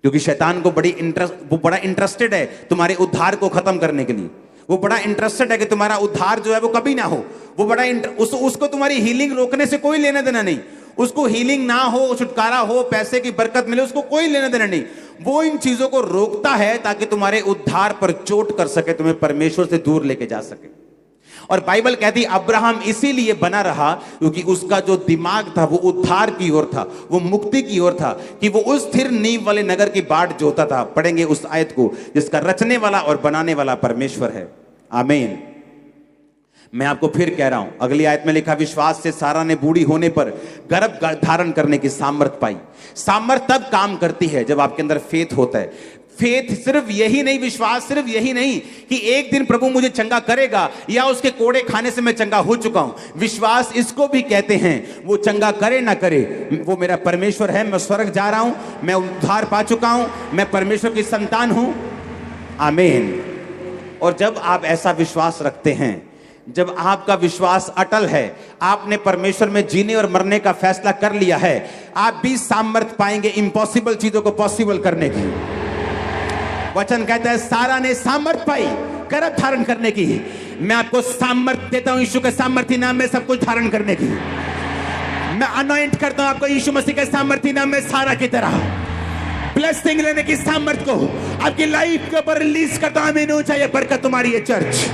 Speaker 1: क्योंकि शैतान को वो बड़ा इंटरेस्टेड है तुम्हारे उद्धार को खत्म करने के लिए। वो बड़ा इंटरेस्टेड है कि तुम्हारा उद्धार जो है वो कभी ना हो। वो बड़ा उसको तुम्हारी हीलिंग रोकने से कोई लेना देना नहीं। उसको हीलिंग ना हो, छुटकारा हो, पैसे की बरकत मिले, उसको कोई लेना देना नहीं। वो इन चीजों को रोकता है ताकि तुम्हारे उद्धार पर चोट कर सके, तुम्हें परमेश्वर से दूर लेके जा सके। और बाइबल कहती अब्राहम इसीलिए बना रहा क्योंकि उसका जो दिमाग था वो उद्धार की ओर था, वो मुक्ति की ओर था, कि वो उस स्थिर नींव वाले नगर की बाट जोता था। पढ़ेंगे उस आयत को, जिसका रचने वाला और बनाने वाला परमेश्वर है। आमीन। मैं आपको फिर कह रहा हूं, अगली आयत में लिखा, विश्वास से सारा ने बूढ़ी होने पर गर्भ धारण करने की सामर्थ पाई। सामर्थ तब काम करती है जब आपके अंदर फेथ होता है। फेथ सिर्फ यही नहीं, विश्वास सिर्फ यही नहीं कि एक दिन प्रभु मुझे चंगा करेगा या उसके कोड़े खाने से मैं चंगा हो चुका हूं। विश्वास इसको भी कहते हैं, वो चंगा करे ना करे, वो मेरा परमेश्वर है, मैं स्वर्ग जा रहा हूं, मैं उद्धार पा चुका हूं, मैं परमेश्वर की संतान हूं। आमीन। और जब आप ऐसा विश्वास रखते हैं, जब आपका विश्वास अटल है, आपने परमेश्वर में जीने और मरने का फैसला कर लिया है, आप भी सामर्थ पाएंगे इम्पॉसिबल चीजों को पॉसिबल करने की। वचन कहता है सारा ने सामर्थ पाई गर्भ धारण करने की। मैं आपको सामर्थ देता हूं यीशु के सामर्थी नाम में सब कुछ धारण करने की। मैं अनॉइंट करता हूं आपको यीशु मसीह के सामर्थी नाम में सारा की तरह ब्लेसिंग लेने की सामर्थ को आपकी लाइफ के ऊपर रिलीज करता हूं। आमीन। ऊंचा ये बरकत तुम्हारी है चर्च।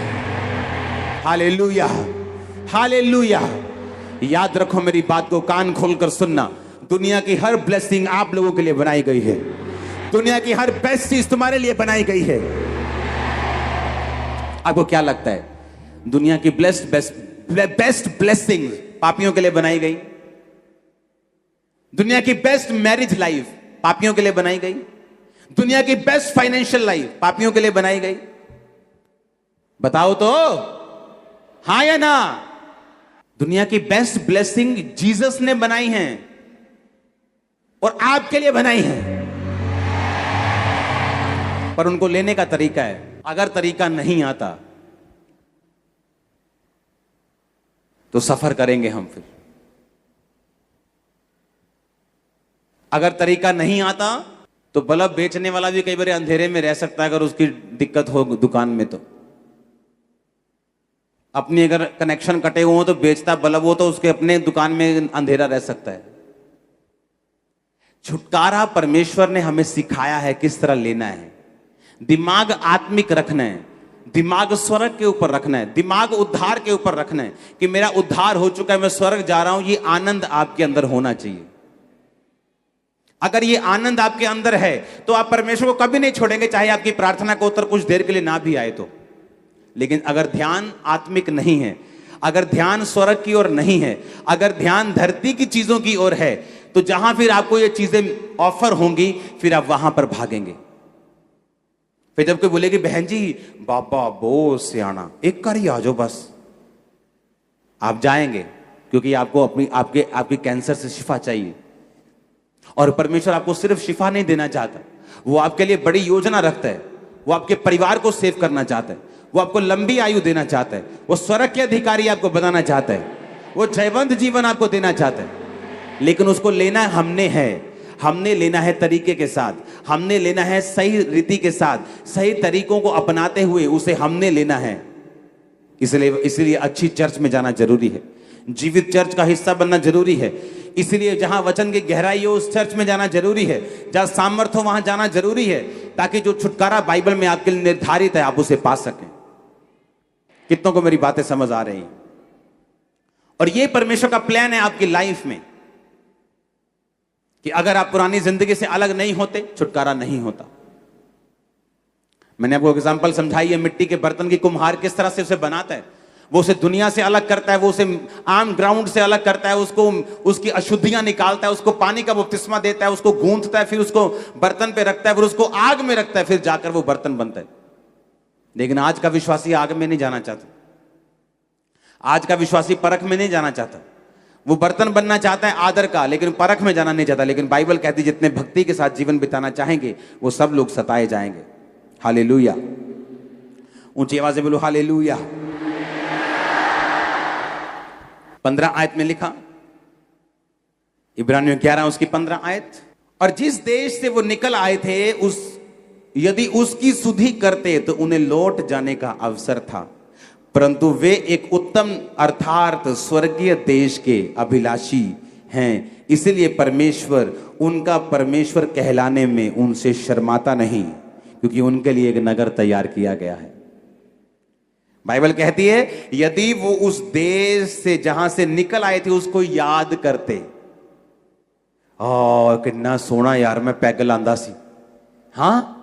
Speaker 1: Hallelujah, hallelujah. याद रखो मेरी बात को कान खोलकर सुनना। दुनिया की हर ब्लेसिंग आप लोगों के लिए बनाई गई है। दुनिया की हर बेस्ट चीज तुम्हारे लिए बनाई गई है। आपको क्या लगता है दुनिया की बेस्ट ब्लेसिंग पापियों के लिए बनाई गई? दुनिया की बेस्ट मैरिज लाइफ पापियों के लिए बनाई गई? दुनिया की बेस्ट फाइनेंशियल लाइफ पापियों के लिए बनाई गई? बताओ तो, हां या ना? दुनिया की बेस्ट ब्लेसिंग जीसस ने बनाई है और आपके लिए बनाई है, पर उनको लेने का तरीका है। अगर तरीका नहीं आता तो सफर करेंगे हम फिर। अगर तरीका नहीं आता तो बल्ब बेचने वाला भी कई बार अंधेरे में रह सकता है, अगर उसकी दिक्कत हो दुकान में तो। अपनी अगर कनेक्शन कटे हुए हो तो बेचता बल्ब हो तो उसके अपने दुकान में अंधेरा रह सकता है। छुटकारा परमेश्वर ने हमें सिखाया है किस तरह लेना है। दिमाग आत्मिक रखना है, दिमाग स्वर्ग के ऊपर रखना है, दिमाग उद्धार के ऊपर रखना है कि मेरा उद्धार हो चुका है, मैं स्वर्ग जा रहा हूं। ये आनंद आपके अंदर होना चाहिए। अगर ये आनंद आपके अंदर है तो आप परमेश्वर को कभी नहीं छोड़ेंगे, चाहे आपकी प्रार्थना का उत्तर कुछ देर के लिए ना भी आए तो। लेकिन अगर ध्यान आत्मिक नहीं है, अगर ध्यान स्वर्ग की ओर नहीं है, अगर ध्यान धरती की चीजों की ओर है, तो जहां फिर आपको ये चीजें ऑफर होंगी फिर आप वहां पर भागेंगे। फिर जब कोई बोलेगी बहन जी बाबा बहुत सियाना, एक कर ही आ जाओ बस, आप जाएंगे क्योंकि आपको आपकी कैंसर से शिफा चाहिए। और परमेश्वर आपको सिर्फ शिफा नहीं देना चाहता, वो आपके लिए बड़ी योजना रखता है। वो आपके परिवार को सेव करना चाहता है, वो आपको लंबी आयु देना चाहता है, वो स्वर्ग के अधिकारी आपको बनाना चाहता है, वो जयवंत जीवन आपको देना चाहता है। लेकिन उसको लेना हमने है, हमने लेना है तरीके के साथ, हमने लेना है सही रीति के साथ, सही तरीकों को अपनाते हुए उसे हमने लेना है। इसलिए अच्छी चर्च में जाना जरूरी है, जीवित चर्च का हिस्सा बनना जरूरी है। इसलिए जहां वचन की गहराई हो उस चर्च में जाना जरूरी है, जहां सामर्थ्य हो वहां जाना जरूरी है, ताकि जो छुटकारा बाइबल में आपके लिए निर्धारित है आप उसे पा सकें। कितनों को मेरी बातें समझ आ रही हैं? और ये परमेश्वर का प्लान है आपकी लाइफ में कि अगर आप पुरानी जिंदगी से अलग नहीं होते छुटकारा नहीं होता। मैंने आपको एग्जांपल समझाई है, मिट्टी के बर्तन की कुम्हार किस तरह से उसे बनाता है। वो उसे दुनिया से अलग करता है, वो उसे आम ग्राउंड से अलग करता है, उसको उसकी अशुद्धियां निकालता है, उसको पानी का बपतिस्मा देता है, उसको गूंथता है, फिर उसको बर्तन पे रखता है, फिर उसको आग में रखता है, फिर जाकर वो बर्तन बनता है। लेकिन आज का विश्वासी आग में नहीं जाना चाहता, आज का विश्वासी परख में नहीं जाना चाहता। वो बर्तन बनना चाहता है आदर का, लेकिन परख में जाना नहीं चाहता। लेकिन बाइबल कहती है जितने भक्ति के साथ जीवन बिताना चाहेंगे वो सब लोग सताए जाएंगे। हालेलुया, ऊंची आवाज से बोलो हालेलुया। 15 आयत में लिखा, इब्रानियों 11 उसकी 15 आयत, और जिस देश से वो निकल आए थे यदि उसकी सुधि करते तो उन्हें लौट जाने का अवसर था, परंतु वे एक उत्तम अर्थात स्वर्गीय देश के अभिलाषी हैं, इसलिए परमेश्वर उनका परमेश्वर कहलाने में उनसे शर्माता नहीं, क्योंकि उनके लिए एक नगर तैयार किया गया है। बाइबल कहती है यदि वो उस देश से जहां से निकल आए थे उसको याद करते, कितना सोना यार मैं पैग लांदा सी। हाँ,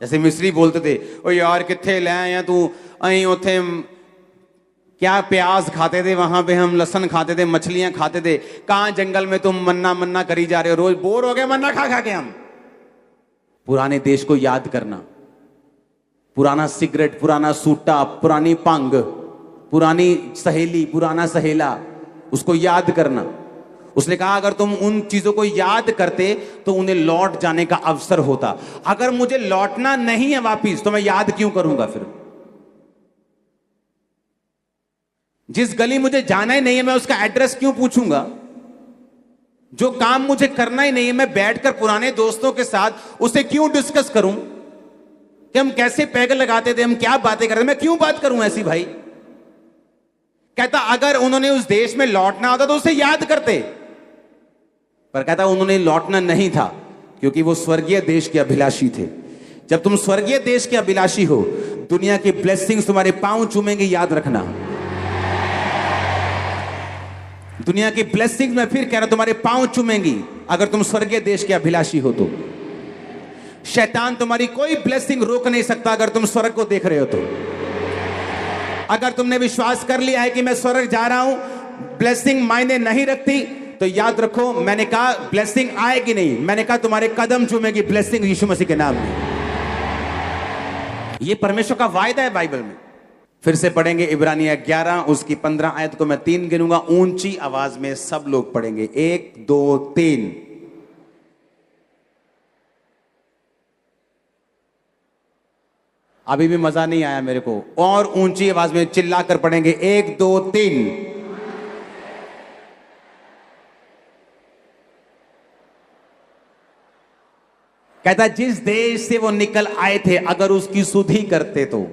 Speaker 1: जैसे मिस्री बोलते थे, ओ यार किथे ले आया तू, अं उथे क्या प्याज खाते थे, वहां पे हम लहसन खाते थे, मछलियां खाते थे, कहां जंगल में तुम मन्ना मन्ना करी जा रहे हो, रोज बोर हो गए मन्ना खा खा के हम। पुराने देश को याद करना, पुराना सिगरेट, पुराना सूटा, पुरानी भंग, पुरानी सहेली, पुराना सहेला, उसको याद करना। उसने कहा अगर तुम उन चीजों को याद करते तो उन्हें लौट जाने का अवसर होता। अगर मुझे लौटना नहीं है वापिस तो मैं याद क्यों करूंगा फिर? जिस गली मुझे जाना ही नहीं है मैं उसका एड्रेस क्यों पूछूंगा? जो काम मुझे करना ही नहीं है मैं बैठकर पुराने दोस्तों के साथ उसे क्यों डिस्कस करूं कि हम कैसे पैग लगाते थे, हम क्या बातें करते थे, मैं क्यों बात करूं ऐसी? भाई कहता अगर उन्होंने उस देश में लौटना होता तो उसे याद करते, पर कहता उन्होंने लौटना नहीं था क्योंकि वो स्वर्गीय देश के अभिलाषी थे। जब तुम स्वर्गीय देश के अभिलाषी हो, दुनिया की ब्लेसिंग्स तुम्हारे पांव चूमेंगे, याद रखना। दुनिया की ब्लेसिंग्स मैं फिर कह रहा हूं तुम्हारे पांव चूमेंगी अगर तुम स्वर्गीय देश के अभिलाषी हो तो। शैतान तुम्हारी कोई ब्लेसिंग रोक नहीं सकता अगर तुम स्वर्ग को देख रहे हो तो। अगर तुमने विश्वास कर लिया है कि मैं स्वर्ग जा रहा हूं, ब्लेसिंग मायने नहीं रखती, तो याद रखो मैंने कहा ब्लेसिंग आएगी नहीं, मैंने कहा तुम्हारे कदम चूमेगी ब्लेसिंग यीशु मसीह के नाम में। यह परमेश्वर का वायदा है बाइबल में। फिर से पढ़ेंगे इब्रानिया 11 उसकी 15 आयत को मैं 3 गिनूंगा, ऊंची आवाज में सब लोग पढ़ेंगे, 1 2 3। अभी भी मजा नहीं आया मेरे को, और ऊंची आवाज में चिल्लाकर पढ़ेंगे, 1 2 3। कहता जिस देश से वो निकल आए थे अगर उसकी सुधि करते तो,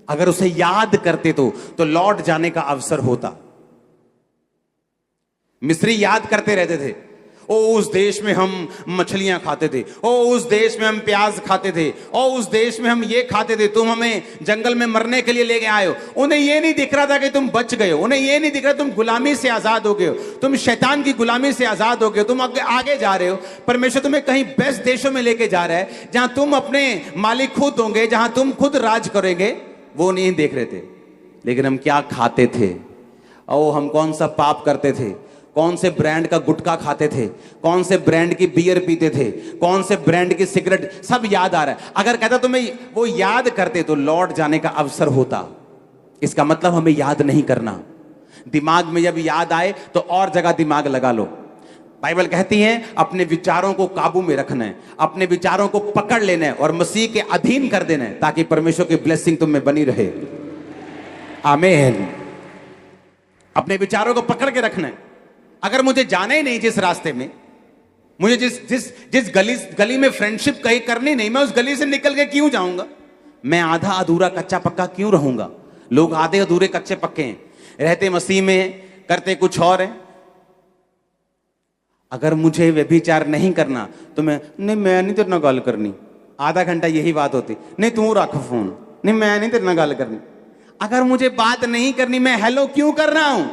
Speaker 1: अगर उसे याद करते तो लौट जाने का अवसर होता। मिस्री याद करते रहते थे, ओ उस देश में हम मछलियां खाते थे, ओ उस देश में हम प्याज खाते थे, ओ उस देश में हम ये खाते थे, तुम हमें जंगल में मरने के लिए लेके आए हो। उन्हें ये नहीं दिख रहा था कि तुम बच गए हो, उन्हें ये नहीं दिख रहा तुम गुलामी से आजाद हो गए हो, तुम शैतान की गुलामी से आजाद हो गए हो, तुम आगे जा रहे हो। परमेश्वर तुम्हें कहीं बेस्ट देशों में लेके जा रहा है जहां तुम अपने मालिक खुद होंगे, जहां तुम खुद राज करेंगे। वो नहीं देख रहे थे, लेकिन हम क्या खाते थे, ओ हम कौन सा पाप करते थे, कौन से ब्रांड का गुटखा खाते थे, कौन से ब्रांड की बियर पीते थे, कौन से ब्रांड की सिगरेट, सब याद आ रहा है। अगर कहता तुम्हें वो याद करते तो लौट जाने का अवसर होता। इसका मतलब हमें याद नहीं करना। दिमाग में जब याद आए तो और जगह दिमाग लगा लो। बाइबल कहती है अपने विचारों को काबू में रखना है, अपने विचारों को पकड़ लेना है और मसीह के अधीन कर देना है, ताकि परमेश्वर की ब्लेसिंग तुम में बनी रहे। आमीन। अपने विचारों को पकड़ के रखना है। अगर मुझे जाना ही नहीं जिस रास्ते में, मुझे जिस गली में फ्रेंडशिप कहीं करनी नहीं, मैं उस गली से निकल के क्यों जाऊंगा? मैं आधा अधूरा कच्चा पक्का क्यों रहूंगा? लोग आधे अधूरे कच्चे पक्के हैं, रहते मसीह में करते कुछ और है। अगर मुझे व्यभिचार नहीं करना तो मैं नहीं तेरे नाल गल करनी, आधा घंटा यही बात होती, नहीं तू रख फोन, नहीं मैं नहीं तेरे नाल गल करनी। अगर मुझे बात नहीं करनी, मैं हेलो क्यों कर रहा हूं?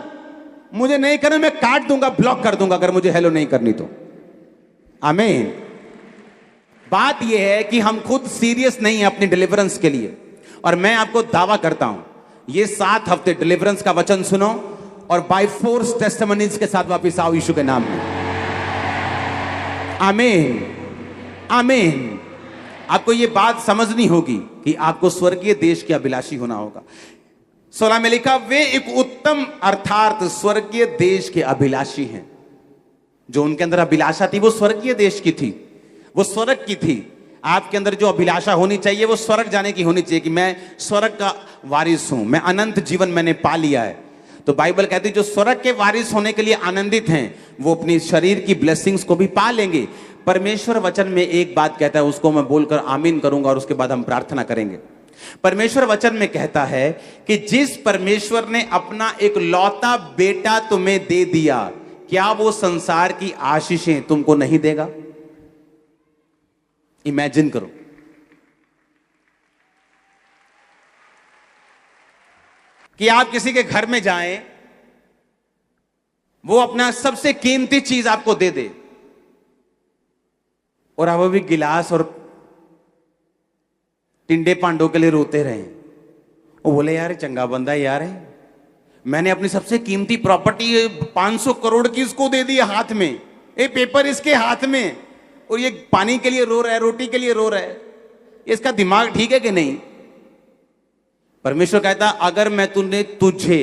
Speaker 1: मुझे नहीं करना, मैं काट दूंगा, ब्लॉक कर दूंगा अगर मुझे हेलो नहीं करनी तो। आमीन। बात यह है कि हम खुद सीरियस नहीं है अपनी डिलीवरेंस के लिए, और मैं आपको दावा करता हूं ये 7 हफ्ते डिलीवरेंस का वचन सुनो और बाय फोर्स टेस्टिमनीज के साथ वापस आओ यीशु के नाम में। आमीन। आमीन। आपको यह बात समझनी होगी कि आपको स्वर्गीय देश के अभिलाषी होना होगा। 16 में लिखा, वे एक उत्तम अर्थात स्वर्गीय देश के अभिलाषी हैं। जो उनके अंदर अभिलाषा थी वो स्वर्गीय देश की थी, वो स्वर्ग की थी। आपके अंदर जो अभिलाषा होनी चाहिए वो स्वर्ग जाने की होनी चाहिए कि मैं स्वर्ग का वारिस हूं, मैं अनंत जीवन मैंने पा लिया है। तो बाइबल कहती है जो स्वर्ग के वारिस होने के लिए आनंदित हैं वो अपनी शरीर की ब्लेसिंग्स को भी पा लेंगे। परमेश्वर वचन में एक बात कहता है, उसको मैं बोलकर आमीन करूंगा और उसके बाद हम प्रार्थना करेंगे। परमेश्वर वचन में कहता है कि जिस परमेश्वर ने अपना एक लौता बेटा तुम्हें दे दिया, क्या वो संसार की आशीषें तुमको नहीं देगा? इमेजिन करो, कि आप किसी के घर में जाएं, वो अपना सबसे कीमती चीज आपको दे दे और आप अभी गिलास और टिंडे पांडों के लिए रोते रहे। वो बोले यार चंगा बंदा है यार है, मैंने अपनी सबसे कीमती प्रॉपर्टी 500 करोड़ की इसको दे दी हाथ में, ये पेपर इसके हाथ में, और ये पानी के लिए रो रहा है, रोटी के लिए रो रहा है, इसका दिमाग ठीक है कि नहीं? परमेश्वर कहता अगर मैं तुझे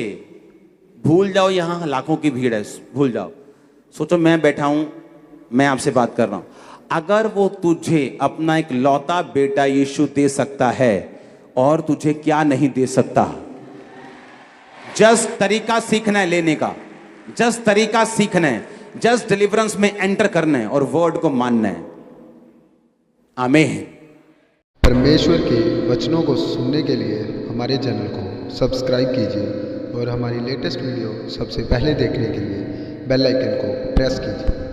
Speaker 1: भूल जाओ, यहां लाखों की भीड़ है, भूल जाओ, सोचो मैं बैठा हूं, मैं आपसे बात कर रहा हूं, अगर वो तुझे अपना एक लौता बेटा यीशु दे सकता है और तुझे क्या नहीं दे सकता? जस्ट तरीका सीखना है लेने का, जस्ट तरीका सीखना है, जस्ट डिलीवरेंस में एंटर करना है और वर्ड को मानना है। आमीन।
Speaker 2: परमेश्वर के वचनों को सुनने के लिए हमारे चैनल को सब्सक्राइब कीजिए और हमारी लेटेस्ट वीडियो सबसे पहले देखने के लिए बेल आइकन को प्रेस कीजिए।